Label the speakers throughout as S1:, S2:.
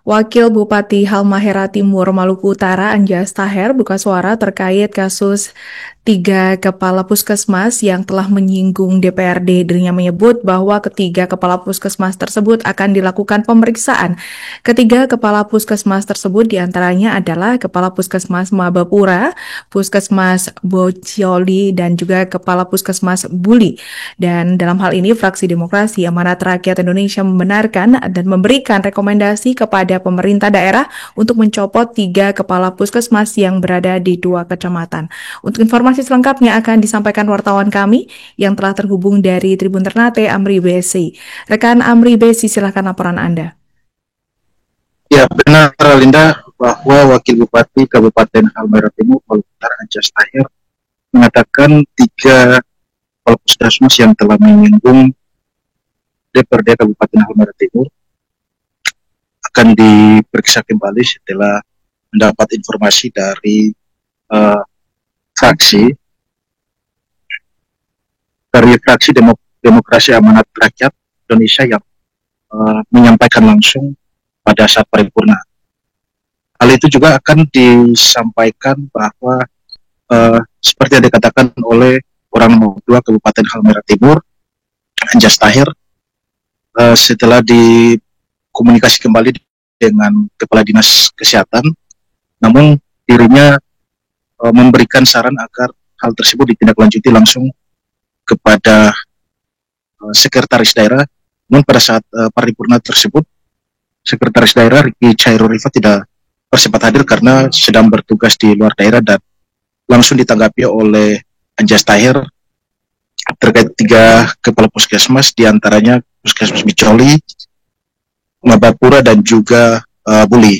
S1: Wakil Bupati Halmahera Timur, Maluku Utara, Anjas Taher, buka suara terkait kasus 3 kepala puskesmas yang telah menyinggung DPRD. Dirinya menyebut bahwa ketiga kepala puskesmas tersebut akan dilakukan pemeriksaan. Ketiga kepala puskesmas tersebut diantaranya adalah Kepala Puskesmas Mabapura, Puskesmas Bocioli, dan juga Kepala Puskesmas Buli. Dan dalam hal ini, Fraksi Demokrasi Amanat Rakyat Indonesia membenarkan dan memberikan rekomendasi kepada pemerintah daerah untuk mencopot 3 kepala puskesmas yang berada di 2 kecamatan. Untuk informasi selengkapnya akan disampaikan wartawan kami yang telah terhubung dari Tribun Ternate, Amri Besi. Rekan Amri Besi, silakan laporan Anda.
S2: Ya, benar Linda, bahwa Wakil Bupati Kabupaten Halmahera Timur, Maluku Utara, Anjas Taher mengatakan 3 kepala puskesmas yang telah menyinggung DPRD Kabupaten Halmahera Timur akan diperiksa kembali setelah mendapat informasi dari fraksi Demokrasi Amanat Rakyat Indonesia yang menyampaikan langsung pada saat paripurna. Hal itu juga akan disampaikan bahwa seperti yang dikatakan oleh orang nomor 2 Kabupaten Halmahera Timur, Anjas Taher, setelah dikomunikasi kembali dengan Kepala Dinas Kesehatan, namun dirinya memberikan saran agar hal tersebut ditindaklanjuti langsung kepada Sekretaris Daerah. Namun pada saat paripurna tersebut, Sekretaris Daerah Ricky Chairul Rifat tidak bersempat hadir karena sedang bertugas di luar daerah, dan langsung ditanggapi oleh Anjas Taher terkait 3 kepala puskesmas, diantaranya Puskesmas Bicoli, Mabapura, dan juga Buli.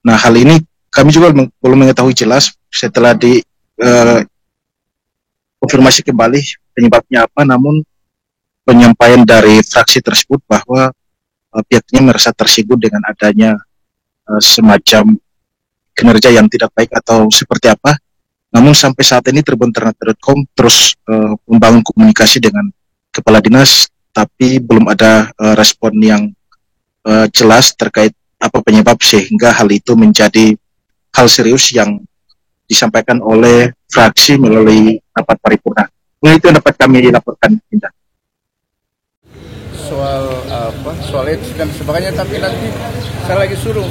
S2: Nah, hal ini kami juga belum mengetahui jelas setelah konfirmasi kembali penyebabnya apa, namun penyampaian dari fraksi tersebut bahwa pihaknya merasa tersinggung dengan adanya semacam kinerja yang tidak baik atau seperti apa. Namun sampai saat ini Tribun Ternate.com terus membangun komunikasi dengan Kepala Dinas, tapi belum ada respon yang jelas terkait apa penyebab sehingga hal itu menjadi hal serius yang disampaikan oleh fraksi melalui rapat paripurna. Itu yang dapat kami laporkan, Indah.
S3: Soal itu dan sebagainya, tapi nanti saya lagi suruh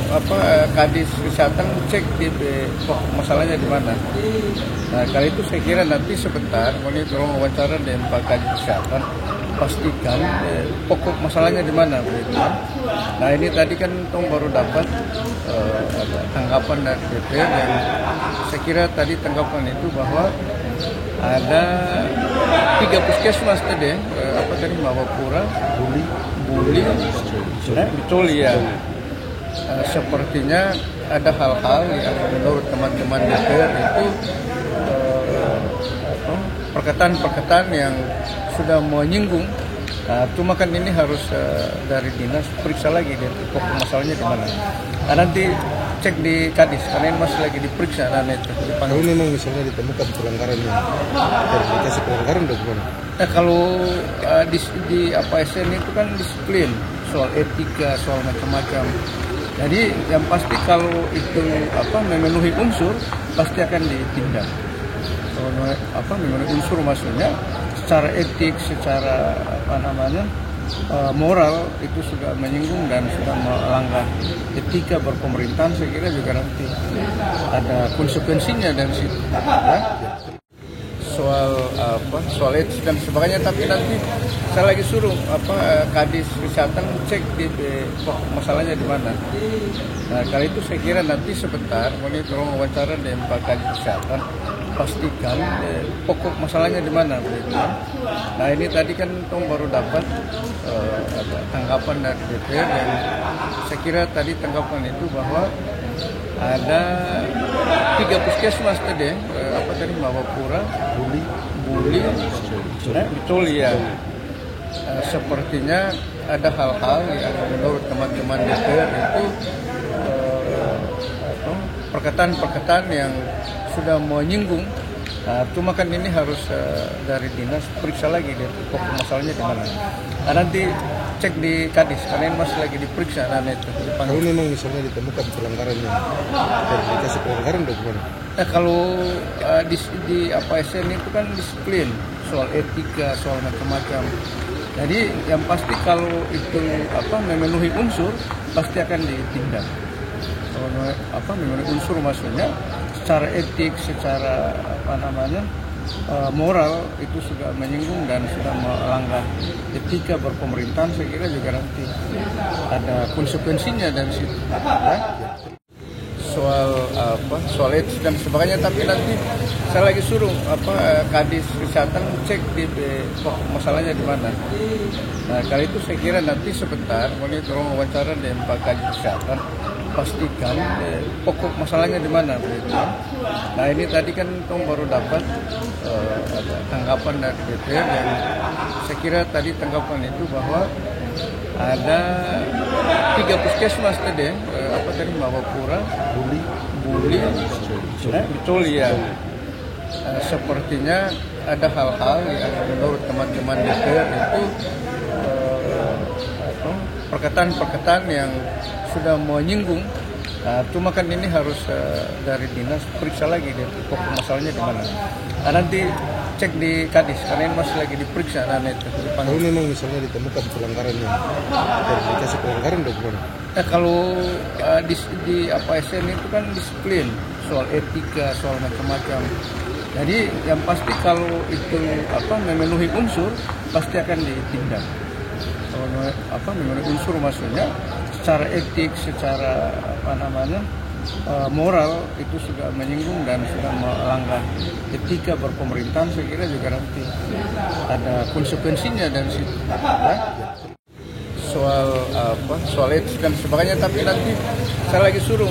S3: Kadis Kesehatan cek di masalahnya di mana. Nah, kali itu saya kira nanti sebentar ini tolong wawancara dengan Pak Kadis Kesehatan, pastikan pokok masalahnya di mana begitu. Nah, ini tadi kan tong baru dapat tanggapan dari DPR, dan saya kira tadi tanggapan itu bahwa ada 3 puskesmas tadi, Mabapura, Buli, Bicoli ya. Sepertinya ada hal-hal yang menurut teman-teman DPR itu perkataan-perkataan yang sudah menyinggung. Cuma kan ini harus dari dinas periksa lagi pokok masalahnya di mana. Nah, nanti cek di Kadis karena ini masih lagi diperiksa dan itu dipanggil.
S4: Kalau memang misalnya ditemukan pelanggaran yang verifikasi pelanggaran bagaimana?
S3: Nah, kalau di ASN itu kan disiplin, soal etika, soal macam-macam. Jadi yang pasti kalau itu memenuhi unsur pasti akan ditindak. Memenuhi unsur maksudnya secara etik, secara moral itu sudah menyinggung dan sudah melanggar etika berpemerintahan, saya kira juga nanti ada konsekuensinya dan situ. Ya. Soal itu dan sebagainya, tapi nanti saya lagi suruh Kadis Kesehatan cek di masalahnya di mana. Nah, kali itu saya kira nanti sebentar ini tolong wawancara dengan Pak Kadis Kesehatan, pastikan pokok masalahnya di mana begitu. Nah, ini tadi kan tong baru dapat tanggapan dari DPR, dan saya kira tadi tanggapan itu bahwa ada 3 puskesmas tadi, Mabapura, Buli, Bicoli ya. Sepertinya ada hal-hal yang menurut teman-teman DPR itu perkataan-perkataan yang sudah menyinggung. Cuma kan ini harus dari dinas periksa lagi pokok masalahnya di mana. Nah, nanti cek di Kadis karena ini masih lagi diperiksa dan itu dipanggil.
S4: Kalau memang misalnya ditemukan pelanggaran yang verifikasi pelanggaran bagaimana?
S3: Kalau di apa SN itu kan disiplin soal etika, soal macam-macam. Jadi yang pasti kalau itu memenuhi unsur pasti akan ditindak. Kalau memenuhi unsur maksudnya secara etik, secara moral itu sudah menyinggung dan sudah melanggar etika berpemerintahan, saya kira juga nanti ada konsekuensinya dari situ. Soal etik dan sebagainya, tapi nanti saya lagi suruh Kadis Kesehatan cek di masalahnya di mana. Nah, kali itu saya kira nanti sebentar boleh tolong wawancara dengan Pak Kadis Kesehatan, pastikan pokok masalahnya di mana begitu. Nah, ini tadi kan Tom baru dapat ada tanggapan dari DPR dan saya kira tadi tanggapan itu bahwa ada 3 puskesmas tadi, Mawapura, Buli, betul ya. Sepertinya ada hal-hal yang menurut teman-teman DPR itu perkataan-perkataan yang sudah menyinggung. Cuma kan ini harus dari dinas periksa lagi deh pokok masalahnya di mana. Nanti cek di Kadis karena ini masih lagi diperiksa dan itu dipanggil.
S4: Kalau memang misalnya ditemukan pelanggaran yang verifikasi pelanggaran bagaimana?
S3: Kalau di apa SN itu kan disiplin soal etika, soal macam-macam. Jadi yang pasti kalau itu memenuhi unsur pasti akan ditindak. Kalau memenuhi unsur maksudnya secara etik, secara moral itu sudah menyinggung dan sudah melanggar etika berpemerintahan, saya kira juga nanti ada konsekuensinya dari situ. Soal etik dan sebagainya, tapi nanti saya lagi suruh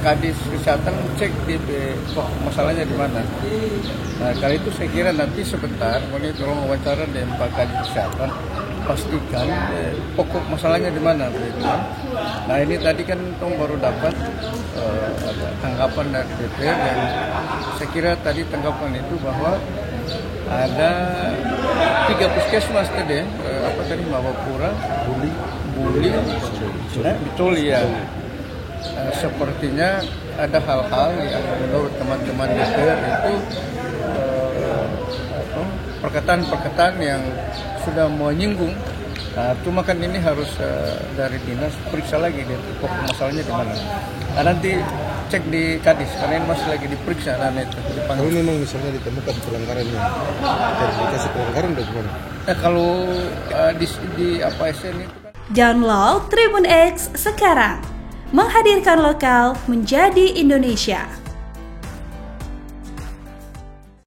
S3: Kadis Kesehatan cek di masalahnya di mana. Nah, kali itu saya kira nanti sebentar boleh tolong wawancara dengan Pak Kadis Kesehatan, pastikan pokok masalahnya di mana begitu. Nah, ini tadi kan Tom baru dapat ada tanggapan dari DPR dan saya kira tadi tanggapan itu bahwa ada 3 puskesmas tadi, Mawapura, Buli, betul ya. Sepertinya ada hal-hal yang menurut teman-teman DPR itu perkataan-perkataan yang sudah menyinggung. Cuma kan ini harus dari dinas periksa lagi deh pokok masalahnya di mana. Nanti cek di Kadis karena ini masih lagi diperiksa dan itu dipanggil.
S4: Kalau memang misalnya ditemukan pelanggaran yang verifikasi pelanggaran bagaimana?
S3: Kalau di apa SN itu kan.
S5: Download Tribun X sekarang, menghadirkan lokal menjadi Indonesia.